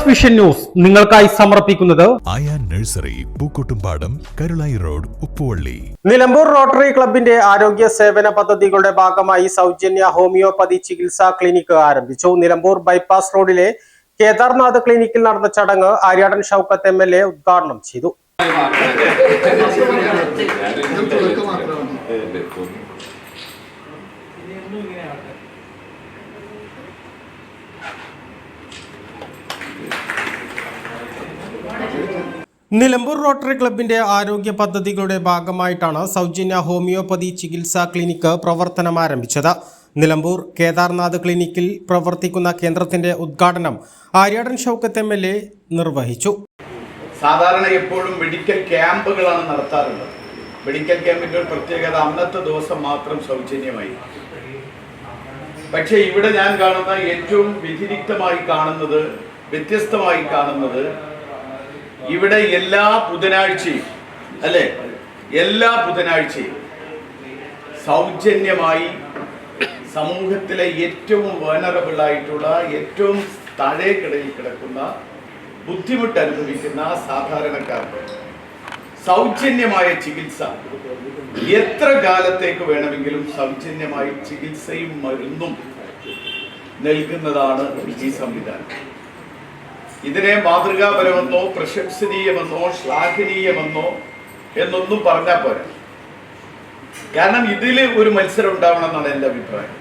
Vision News നിങ്ങൾക്കായി സമർപ്പിക്കുന്നത് Ayaan nursery Pookkottumpadam Karulai road Uppuvalli. Nilambur Rotary ക്ലബിന്റെ ആരോഗ്യ സേവന പദ്ധതികളുടെ ഭാഗമായി സൗജന്യ ഹോമിയോപ്പതി ചികിത്സാ ക്ലിനിക്ക് ആരംഭിച്ചു. നിലമ്പൂർ ബൈപ്പാസ് റോഡിലെ കേദാർനാഥ് ക്ലിനിക്കിൽ നടന്ന ചടങ്ങ് ആര്യാടൻ ഷൗക്കത്ത് MLA ഉദ്ഘാടനം ചെയ്തു. നിലമ്പൂർ റോട്ടറി ക്ലബിന്റെ ആരോഗ്യ പദ്ധതികളുടെ ഭാഗമായിട്ടാണ് സൗജന്യ ഹോമിയോപ്പതി ചികിത്സാ ക്ലിനിക്ക് പ്രവർത്തനം ആരംഭിച്ചത്. നിലമ്പൂർ കേദാർനാഥ് ക്ലിനിക്കിൽ പ്രവർത്തിക്കുന്ന കേന്ദ്രത്തിന്റെ ഉദ്ഘാടനം ആര്യാടൻ ഷൗക്കത്ത് MLA നിർവഹിച്ചു. സാധാരണ എപ്പോഴും മെഡിക്കൽ ക്യാമ്പുകളാണ് നടത്താറുള്ളത്. മെഡിക്കൽ ക്യാമ്പിന്റെ പ്രത്യേകത അന്നത്തെ ദിവസം മാത്രം സൗജന്യമായി. പക്ഷേ ഇവിടെ ഞാൻ കാണുന്ന ഏറ്റവും വ്യതിരിക്തമായി കാണുന്നത്, വ്യത്യസ്തമായി കാണുന്നത്, ഇവിടെ എല്ലാ ബുധനാഴ്ചയും എല്ലാ ബുധനാഴ്ചയും സൗജന്യമായി സമൂഹത്തിലെ ഏറ്റവും വൾനറബിൾ ആയിട്ടുള്ള, ഏറ്റവും താഴേക്കിടയിൽ കിടക്കുന്ന, ബുദ്ധിമുട്ട് അനുഭവിക്കുന്ന സാധാരണക്കാർക്ക് സൗജന്യമായ ചികിത്സ, എത്ര കാലത്തേക്ക് വേണമെങ്കിലും സൗജന്യമായി ചികിത്സയും മരുന്നും നൽകുന്നതാണ് ഈ സംവിധാനം. ഇതിനെ മാതൃകാപരമെന്നോ പ്രശംസനീയമെന്നോ ശ്ലാഘനീയമെന്നോ എന്നൊന്നും പറഞ്ഞാൽ പോരാ. കാരണം ഇതിൽ ഒരു മത്സരം ഉണ്ടാവണമെന്നാണ് എൻ്റെ അഭിപ്രായം.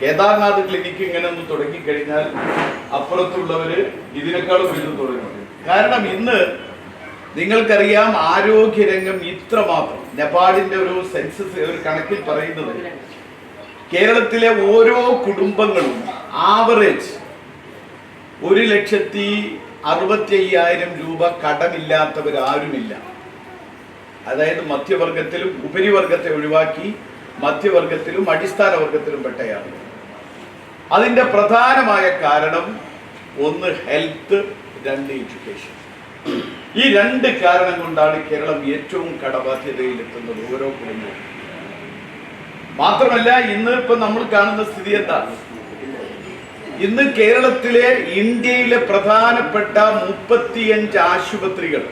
കേദാർനാഥ് ക്ലിനിക്ക് ഇങ്ങനെ ഒന്ന് തുടങ്ങിക്കഴിഞ്ഞാൽ അപ്പുറത്തുള്ളവര് ഇതിനേക്കാളും വലുത് തുടങ്ങും. കാരണം ഇന്ന് നിങ്ങൾക്കറിയാം, ആരോഗ്യരംഗം ഇത്രമാത്രം, നെപ്പാളിന്റെ ഒരു സെൻസസ്, ഒരു കണക്കിൽ പറയുന്നത് കേരളത്തിലെ ഓരോ കുടുംബങ്ങളും ആവറേജ് 1,65,000 രൂപ കടമില്ലാത്തവരാരുമില്ല. അതായത് മധ്യവർഗത്തിലും ഉപരിവർഗത്തെ ഒഴിവാക്കി മധ്യവർഗത്തിലും അടിസ്ഥാന വർഗത്തിലും പെട്ടയാണ്. അതിൻ്റെ പ്രധാനമായ കാരണം ഒന്ന് ഹെൽത്ത്, രണ്ട് എഡ്യൂക്കേഷൻ. ഈ രണ്ട് കാരണം കൊണ്ടാണ് കേരളം ഏറ്റവും കടബാധ്യതയിലെത്തുന്നത് ഓരോ കുടുംബവും. മാത്രമല്ല, ഇന്ന് ഇപ്പം നമ്മൾ കാണുന്ന സ്ഥിതി എന്താണ്? ഇന്ന് കേരളത്തിലെ, ഇന്ത്യയിലെ പ്രധാനപ്പെട്ട 35 ആശുപത്രികൾ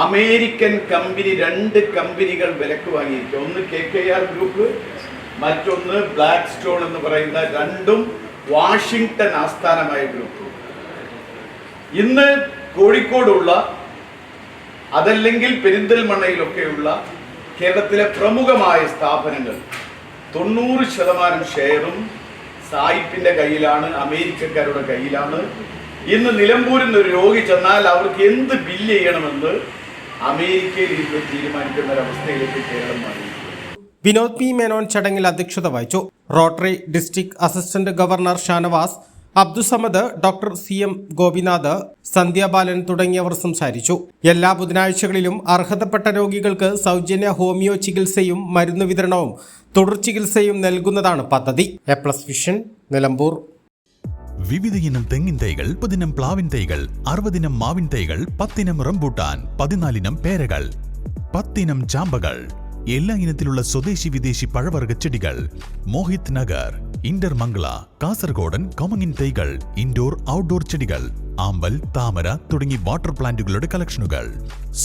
അമേരിക്കൻ കമ്പനി, 2 കമ്പനികൾ വിലക്ക് വാങ്ങിയിരിക്കുക. ഒന്ന് KKR ഗ്രൂപ്പ്, മറ്റൊന്ന് ബ്ലാക്ക് സ്റ്റോൺ എന്ന് പറയുന്ന, രണ്ടും വാഷിംഗ്ടൺ ആസ്ഥാനമായ ഗ്രൂപ്പ്. ഇന്ന് കോഴിക്കോടുള്ള, അതല്ലെങ്കിൽ പെരിന്തൽമണ്ണയിലൊക്കെയുള്ള കേരളത്തിലെ പ്രമുഖമായ സ്ഥാപനങ്ങൾ 90% ഷെയറും സായിപ്പിന്റെ കയ്യിലാണ്, അമേരിക്കക്കാരുടെ കയ്യിലാണ്. ഇന്ന് നിലമ്പൂരിൽ നിന്ന് ഒരു രോഗി ചെന്നാൽ അവർക്ക് എന്ത് ബില്ല് ചെയ്യണമെന്ന് അമേരിക്കയിൽ ഇരുന്ന് തീരുമാനിക്കുന്ന ഒരവസ്ഥയിലേക്ക് കേരളം മാറി. വിനോദ് P. മേനോൻ ചടങ്ങിൽ അധ്യക്ഷത വഹിച്ചു. Rotary district assistant governor Shanavas, Abdussamad, doctor CM Gopinath, Sandhyabalan തുടങ്ങിയവർ സംസാരിച്ചു. എല്ലാ ബുധനാഴ്ചകളിലും അർഹതപ്പെട്ട രോഗികൾക്ക് സൗജന്യ ഹോമിയോ ചികിത്സയും മരുന്ന് വിതരണവും തുടർ ചികിത്സയും നൽകുന്നതാണ് പദ്ധതി. വിഷൻ, നിലമ്പൂർ. വിവിധ ഇനം തെങ്ങിൻ തൈകൾ, 10 ഇനം പ്ലാവിൻ തൈകൾ, 60 ഇനം മാവിൻ തൈകൾ, 10 ഇനം റംബൂട്ടാൻ, 14 ഇനം പേരകൾ, 10 ഇനം ചാമ്പകൾ, എല്ലാ ഇനത്തിലുള്ള സ്വദേശി വിദേശി പഴവർഗ ചെടികൾ. മോഹിത് നഗർ, ഇന്റർമംഗള, കാസർഗോഡൻ കമുങ്ങിൻ തൈകൾ, ഇൻഡോർ ഔട്ട്ഡോർ ചെടികൾ, ആമ്പൽ, താമര തുടങ്ങി വാട്ടർ പ്ലാന്റുകളുടെ കളക്ഷനുകൾ.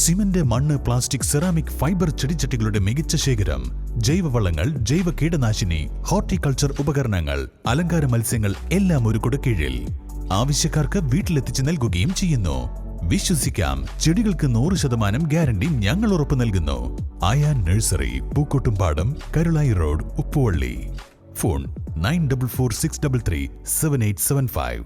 സിമന്റ്, മണ്ണ്, പ്ലാസ്റ്റിക്, സെറാമിക്, ഫൈബർ ചെടിച്ചട്ടികളുടെ മികച്ച ശേഖരം. ജൈവവളങ്ങൾ, ജൈവ കീടനാശിനി, ഹോർട്ടിക്കൾച്ചർ ഉപകരണങ്ങൾ, അലങ്കാര മത്സ്യങ്ങൾ എല്ലാം ഒരു കുടക്കീഴിൽ. ആവശ്യക്കാർക്ക് വീട്ടിലെത്തിച്ച് നൽകുകയും ചെയ്യുന്നു. വിശ്വസിക്കാം, ചെടികൾക്ക് 100% ഗ്യാരണ്ടി ഞങ്ങൾ ഉറപ്പു നൽകുന്നു. Ayaan nursery, Pookkottumpadam, Karulai road, Uppuvalli. Phone 9446337875.